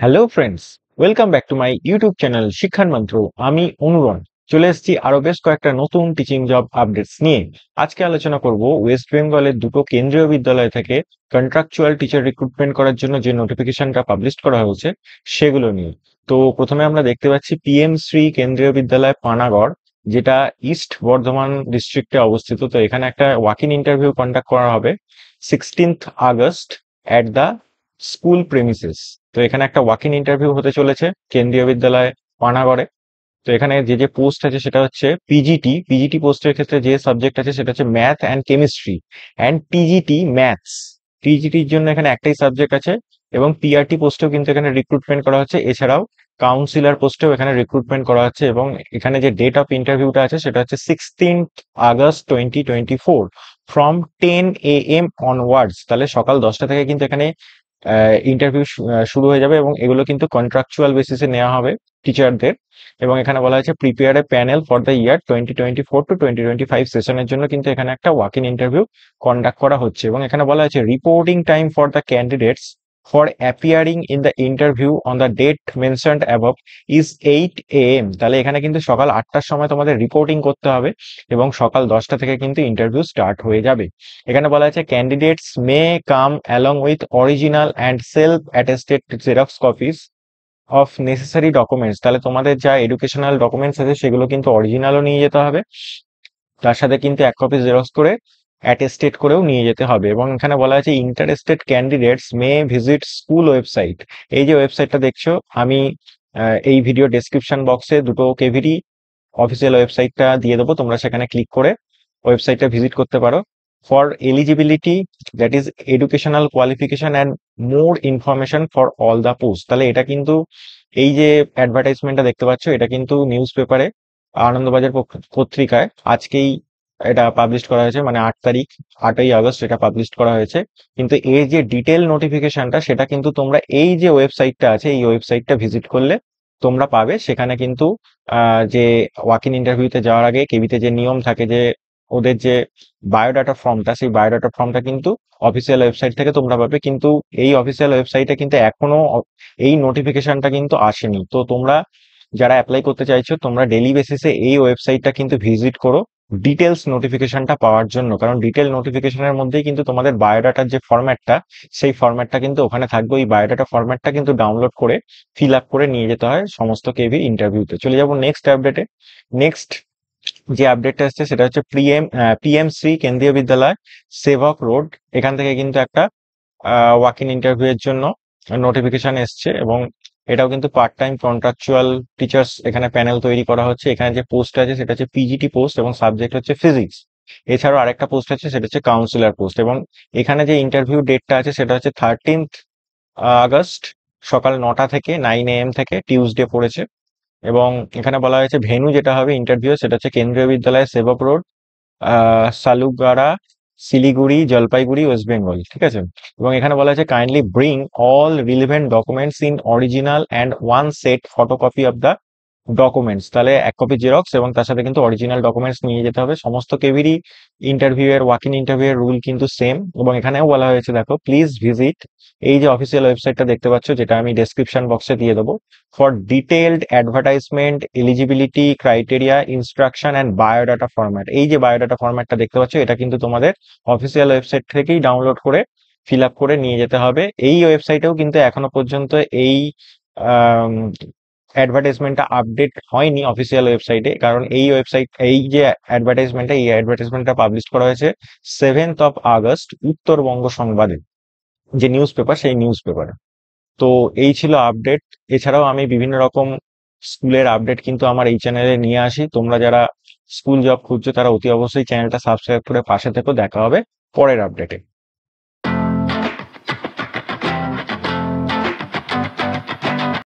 Hello friends, welcome back to my YouTube channel শিক্ষার মন্ত্র। আমি অনুরণ চলে এসেছি আরো বেশ কয়েকটা নতুন টিচিং জব আপডেটস নিয়ে। আজকে আলোচনা করব ওয়েস্ট বেঙ্গলের দুটো কেন্দ্রীয় বিদ্যালয় থেকে কন্ট্রাকচুয়াল টিচার রিক্রুটমেন্ট করার জন্য যে নোটিফিকেশনটা পাবলিশ করা হয়েছে সেগুলো নিয়ে। তো প্রথমে আমরা দেখতে পাচ্ছি পিএম শ্রী কেন্দ্রীয় বিদ্যালয় পানাগড়, যেটা ইস্ট বর্ধমান ডিস্ট্রিক্টে অবস্থিত। তো এখানে একটা ওয়াক ইন ইন্টারভিউ কন্ডাক্ট করা হবে 16 August at the school premises. তো এখানে একটা ওয়াক ইন ইন্টারভিউ হতে চলেছে কেন্দ্রীয় বিদ্যালয় পানাগড়ে। তো এখানে যে যে পোস্ট আছে সেটা হচ্ছে পিজিটি পোস্টের ক্ষেত্রে যে সাবজেক্ট আছে সেটা হচ্ছে math and chemistry and TGT maths. টিজিটির জন্য এখানে একটাই সাবজেক্ট আছে। এবং পিআরটি পোস্টেও কিন্তু এখানে রিক্রুটমেন্ট করা হচ্ছে। এছাড়াও কাউন্সিলর পোস্টেও এখানে রিক্রুটমেন্ট করা হচ্ছে। এবং এখানে যে ডেট অফ ইন্টারভিউটা আছে সেটা হচ্ছে 16 আগস্ট 2024 ফ্রম 10 AM অনওয়ার্ডস। তাহলে সকাল 10টা থেকে কিন্তু এখানে ইন্টারভিউ শুরু হয়ে যাবে এবং এগুলো কিন্তু কন্ট্রাকচুয়াল বেসিসে নেওয়া হবে টিচারদের। এবং এখানে বলা হয়েছে prepare a panel for the year 2024 to 2025 সেশনের জন্য কিন্তু এখানে একটা ওয়াক ইন ইন্টারভিউ কন্ডাক্ট করা হচ্ছে। এবং এখানে বলা হয়েছে reporting time for the candidates for appearing in the interview on the date mentioned above is 8 AM। তাহলে এখানে কিন্তু সকাল 8টার সময় তোমাদের রিপোর্টিং করতে হবে এবং সকাল 10টা থেকে কিন্তু ইন্টারভিউ স্টার্ট হয়ে যাবে। এখানে বলা আছে candidates may come along with original and self attested xerox copies of necessary documents. তাহলে তোমাদের যা এডুকেশনাল ডকুমেন্টস আছে সেগুলো কিন্তু অরিজিনালও নিয়ে যেতে হবে, তার সাথে কিন্তু এক কপি জেরক্স করে অ্যাটেস্টেড করেও নিয়ে যেতে হবে। এবং এখানে বলা আছে interested candidates may visit school website. এই যে ওয়েবসাইটটা দেখছো, আমি এই ভিডিও ডেসক্রিপশন বক্সে দুটো কেভিডি অফিসিয়াল ওয়েবসাইটটা দিয়ে দেবো, তোমরা সেখানে ক্লিক করে ওয়েবসাইটটা ভিজিট করতে পারো। For eligibility, that is educational qualification and more information for all the post. তাহলে এটা কিন্তু এই যে অ্যাডভার্টাইজমেন্টটা দেখতে পাচ্ছ এটা কিন্তু নিউজ পেপারে আনন্দবাজার পত্রিকায় আজকেই এটা পাবলিশ করা হয়েছে, মানে 8 তারিখ, 8ই আগস্ট এটা পাবলিশ করা হয়েছে। কিন্তু এর যে ডিটেল নোটিফিকেশনটা সেটা কিন্তু তোমরা এই যে ওয়েবসাইটটা আছে এই ওয়েবসাইটটা ভিজিট করলে তোমরা পাবে। সেখানে কিন্তু যে ওয়াক ইন ইন্টারভিউতে যাওয়ার আগে কেবিতে যে নিয়ম থাকে, যে ওদের যে বায়োডাটা ফর্মটা, সেই বায়োডাটা ফর্মটা কিন্তু অফিসিয়াল ওয়েবসাইট থেকে তোমরা পাবে। কিন্তু এই অফিসিয়াল ওয়েবসাইটে কিন্তু এখনো এই নোটিফিকেশনটা কিন্তু আসেনি। তো তোমরা যারা অ্যাপ্লাই করতে চাইছো তোমরা ডেইলি বেসিসে এই ওয়েবসাইটটা কিন্তু ভিজিট করো ডিটেলস নোটিফিকেশনটা পাওয়ার জন্য। কারণ ডিটেল নোটিফিকেশনের মধ্যেই কিন্তু তোমাদের বায়োডাটার যে ফরম্যাটটা সেই ফরম্যাটটা কিন্তু ওখানে থাকবে। ওই বায়োডাটা ফরম্যাটটা কিন্তু ডাউনলোড করে ফিল আপ করে নিয়ে যেতে হয় সমস্ত কেভি ইন্টারভিউতে। চলে যাবো নেক্সট আপডেটে। নেক্সট যে আপডেটটা আসছে সেটা হচ্ছে পিএম শ্রী কেন্দ্রীয় বিদ্যালয় সেবক রোড। এখান থেকে কিন্তু একটা ওয়াক ইন ইন্টারভিউ এর জন্য নোটিফিকেশন এসছে। এবং এটাও কিন্তু পার্ট টাইম কন্ট্রাকচুয়াল টিচার্স এখানে প্যানেল তৈরি করা হচ্ছে। এখানে যে পোস্ট আছে সেটা হচ্ছে পিজিটি পোস্ট এবং সাবজেক্ট হচ্ছে ফিজিক্স। এছাড়াও আরেকটা পোস্ট আছে সেটা হচ্ছে কাউন্সিলর পোস্ট। এবং এখানে যে ইন্টারভিউ ডেটটা আছে সেটা হচ্ছে 13 আগস্ট সকাল 9টা থেকে 9 AM থেকে, টিউসডে পড়েছে। এবং এখানে বলা হয়েছে ভেন্যু যেটা হবে ইন্টারভিউ সেটা হচ্ছে কেন্দ্রীয় বিদ্যালয় সেবক রোড, সালুগাড়া, শিলিগুড়ি, জলপাইগুড়ি, ওয়েস্ট বেঙ্গল। ঠিক আছে। এবং এখানে বলা হয়েছে kindly bring all relevant documents in original and one set photocopy of the documents. তাহলে এক কপি জেরক্স এবং তার সাথে কিন্তু অরিজিনাল ডকুমেন্টস নিয়ে যেতে হবে। সমস্ত কেভিরই ইন্টারভিউ এর ওয়াক ইন ইন্টারভিউ এর রুল কিন্তু সেম। এবং এখানেও বলা হয়েছে দেখো প্লিজ ভিজিট এই যে অফিসিয়াল ওয়েবসাইটটা দেখতে পাচ্ছ, যেটা আমি ডেসক্রিপশন বক্সে দিয়ে দেবো, for detailed advertisement, eligibility criteria, instruction and biodata format. এই যে বায়োডাটা ফরম্যাটটা দেখতে পাচ্ছ এটা কিন্তু তোমাদের অফিসিয়াল ওয়েবসাইট থেকেই ডাউনলোড করে ফিল আপ করে নিয়ে যেতে হবে। এই ওয়েবসাইটেও কিন্তু এখনো পর্যন্ত এই অ্যাডভার্টাইজমেন্টটা আপডেট হয়নি অফিসিয়াল ওয়েবসাইটে। কারণ এই যে অ্যাডভার্টাইজমেন্টটা পাবলিশ করা হয়েছে 7 আগস্ট উত্তরবঙ্গ সংবাদে, যে নিউজ পেপার সেই নিউজ পেপারে। তো এই ছিল আপডেট। এছাড়াও আমি বিভিন্ন রকম স্কুলের আপডেট কিন্তু আমার এই চ্যানেলে নিয়ে আসি। তোমরা যারা স্কুল জব খুঁজছো তারা অতি অবশ্যই চ্যানেলটা সাবস্ক্রাইব করে পাশে থেকো। দেখা হবে পরের আপডেটে।